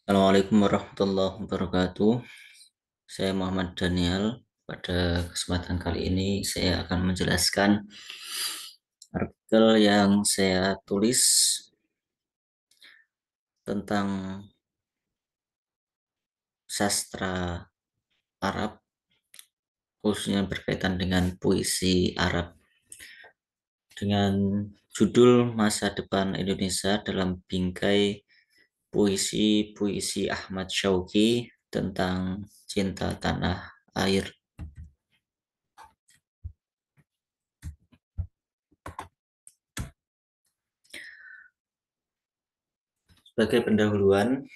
Assalamualaikum warahmatullahi wabarakatuh. Saya Muhammad Daniel. Pada kesempatan kali ini saya akan menjelaskan artikel yang saya tulis tentang sastra Arab, khususnya berkaitan dengan puisi Arab, dengan judul Masa Depan Indonesia dalam Bingkai Puisi-puisi Ahmad Syauqi tentang cinta tanah air. Sebagai pendahuluan,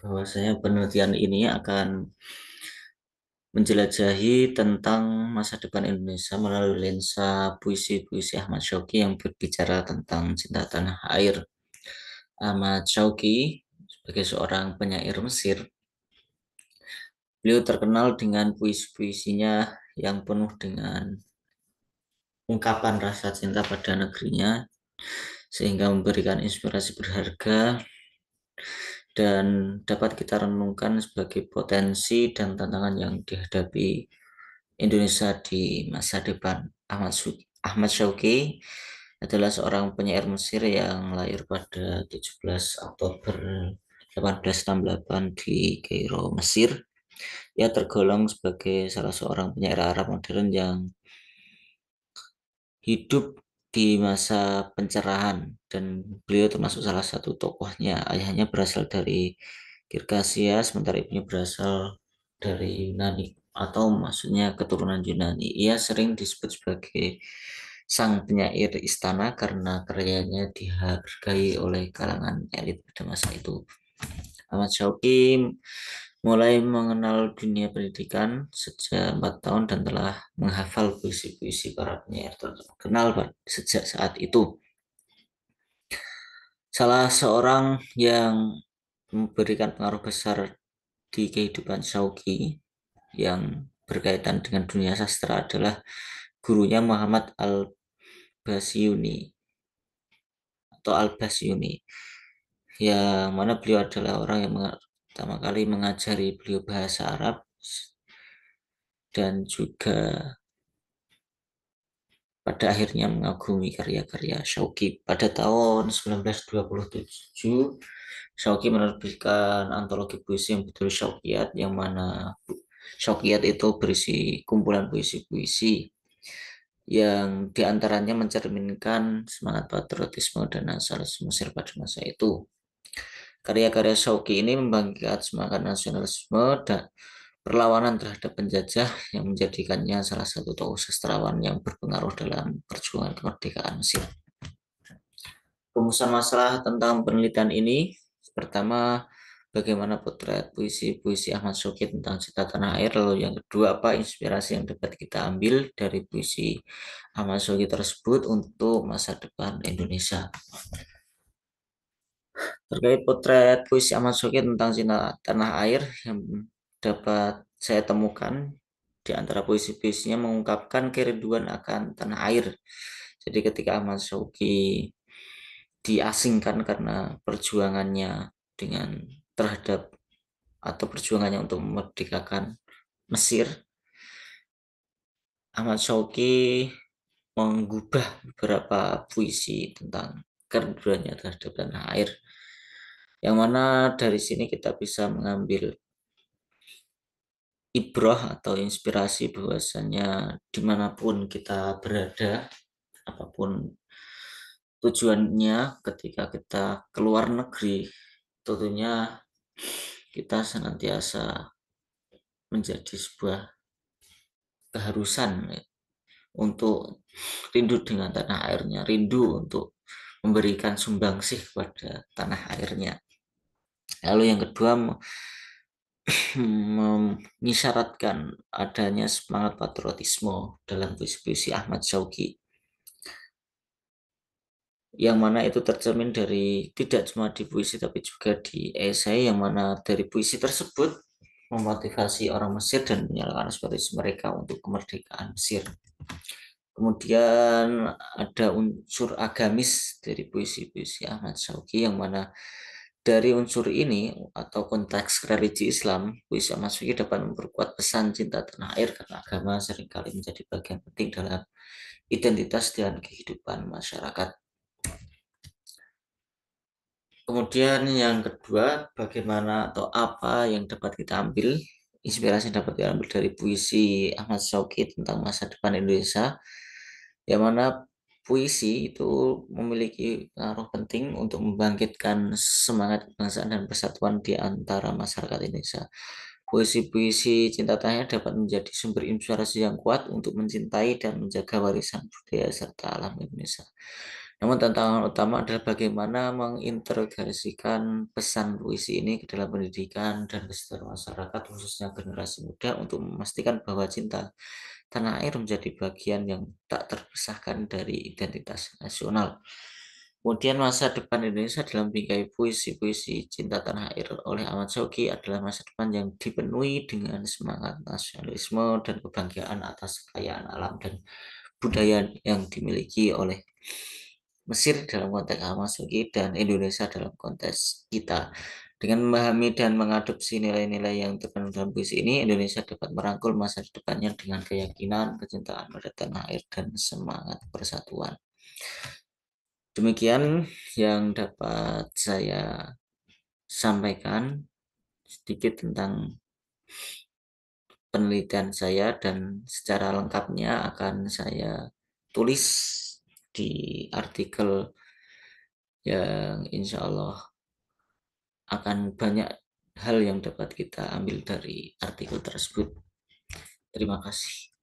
bahwasanya penelitian ini akan menjelajahi tentang masa depan Indonesia melalui lensa puisi-puisi Ahmad Syauqi yang berbicara tentang cinta tanah air. Ahmad Syauqi sebagai seorang penyair Mesir, beliau terkenal dengan puisi-puisinya yang penuh dengan ungkapan rasa cinta pada negerinya, sehingga memberikan inspirasi berharga dan dapat kita renungkan sebagai potensi dan tantangan yang dihadapi Indonesia di masa depan. Ahmad Syauqi adalah seorang penyair Mesir yang lahir pada 17 Oktober 1868 di Kairo, Mesir. Ia tergolong sebagai salah seorang penyair Arab modern yang hidup di masa pencerahan, dan beliau termasuk salah satu tokohnya. Ayahnya berasal dari Kirkasia, sementara ibunya berasal dari Yunani, atau maksudnya keturunan Yunani. Ia sering disebut sebagai sang penyair istana karena karyanya dihargai oleh kalangan elit pada masa itu. Ahmad Syauqi mulai mengenal dunia pendidikan sejak 4 tahun dan telah menghafal puisi-puisi para penyair terkenal sejak saat itu. Salah seorang yang memberikan pengaruh besar di kehidupan Syauqi yang berkaitan dengan dunia sastra adalah gurunya Muhammad Al-Basyuni atau Al-Basyuni, yang mana beliau adalah orang yang pertama kali mengajari beliau bahasa Arab dan juga pada akhirnya mengagumi karya-karya Syauqi. Pada tahun 1927, Syauqi menerbitkan antologi puisi yang berjudul Syauqiyat, yang mana Syauqiyat itu berisi kumpulan puisi-puisi yang diantaranya mencerminkan semangat patriotisme dan nasionalisme Mesir pada masa itu. Karya-karya Syauqi ini membangkitkan semangat nasionalisme dan perlawanan terhadap penjajah, yang menjadikannya salah satu tokoh sastrawan yang berpengaruh dalam perjuangan kemerdekaan Mesir. Rumusan masalah tentang penelitian ini: pertama, bagaimana potret puisi-puisi Ahmad Syauqi tentang cinta tanah air. Lalu yang kedua, apa inspirasi yang dapat kita ambil dari puisi Ahmad Syauqi tersebut untuk masa depan Indonesia. Terkait potret puisi Ahmad Syauqi tentang cinta tanah air yang dapat saya temukan, di antara puisi-puisinya mengungkapkan kerinduan akan tanah air. Jadi ketika Ahmad Syauqi diasingkan karena perjuangannya dengan terhadap atau perjuangannya untuk memerdekakan Mesir, Ahmad Syauqi menggubah beberapa puisi tentang kerinduannya terhadap tanah air, yang mana dari sini kita bisa mengambil ibrah atau inspirasi bahwasanya dimanapun kita berada, apapun tujuannya, ketika kita keluar negeri, tentunya kita senantiasa menjadi sebuah keharusan untuk rindu dengan tanah airnya, rindu untuk memberikan sumbangsih kepada tanah airnya. Lalu yang kedua, mengisyaratkan adanya semangat patriotisme dalam puisi-puisi Ahmad Syauqi, yang mana itu tercermin dari tidak cuma di puisi tapi juga di esai, yang mana dari puisi tersebut memotivasi orang Mesir dan menyalakan aspirasi mereka untuk kemerdekaan Mesir. Kemudian ada unsur agamis dari puisi-puisi Ahmad Syauqi, yang mana Dari unsur ini atau konteks religi Islam, puisi Ahmad Syauqi dapat memperkuat pesan cinta tanah air karena agama seringkali menjadi bagian penting dalam identitas dan kehidupan masyarakat. Kemudian yang kedua, bagaimana atau apa yang dapat kita ambil, inspirasi yang dapat diambil dari puisi Ahmad Syauqi tentang masa depan Indonesia, yang mana puisi itu memiliki pengaruh penting untuk membangkitkan semangat kebangsaan dan persatuan di antara masyarakat Indonesia. Puisi-puisi cinta tanya dapat menjadi sumber inspirasi yang kuat untuk mencintai dan menjaga warisan budaya serta alam Indonesia. Namun tantangan utama adalah bagaimana mengintegrasikan pesan puisi ini ke dalam pendidikan dan kesejahteraan masyarakat, khususnya generasi muda, untuk memastikan bahwa cinta tanah air menjadi bagian yang tak terpisahkan dari identitas nasional. Kemudian masa depan Indonesia dalam bingkai puisi-puisi cinta tanah air oleh Ahmad Syauqi adalah masa depan yang dipenuhi dengan semangat nasionalisme dan kebanggaan atas kekayaan alam dan budaya yang dimiliki oleh Mesir dalam konteks Ahmad Syauqi dan Indonesia dalam konteks kita. Dengan memahami dan mengadopsi nilai-nilai yang terkandung dalam puisi ini, Indonesia dapat merangkul masa depannya dengan keyakinan, kecintaan pada tanah air, dan semangat persatuan. Demikian yang dapat saya sampaikan sedikit tentang penelitian saya, dan secara lengkapnya akan saya tulis di artikel yang insya Allah akan banyak hal yang dapat kita ambil dari artikel tersebut. Terima kasih.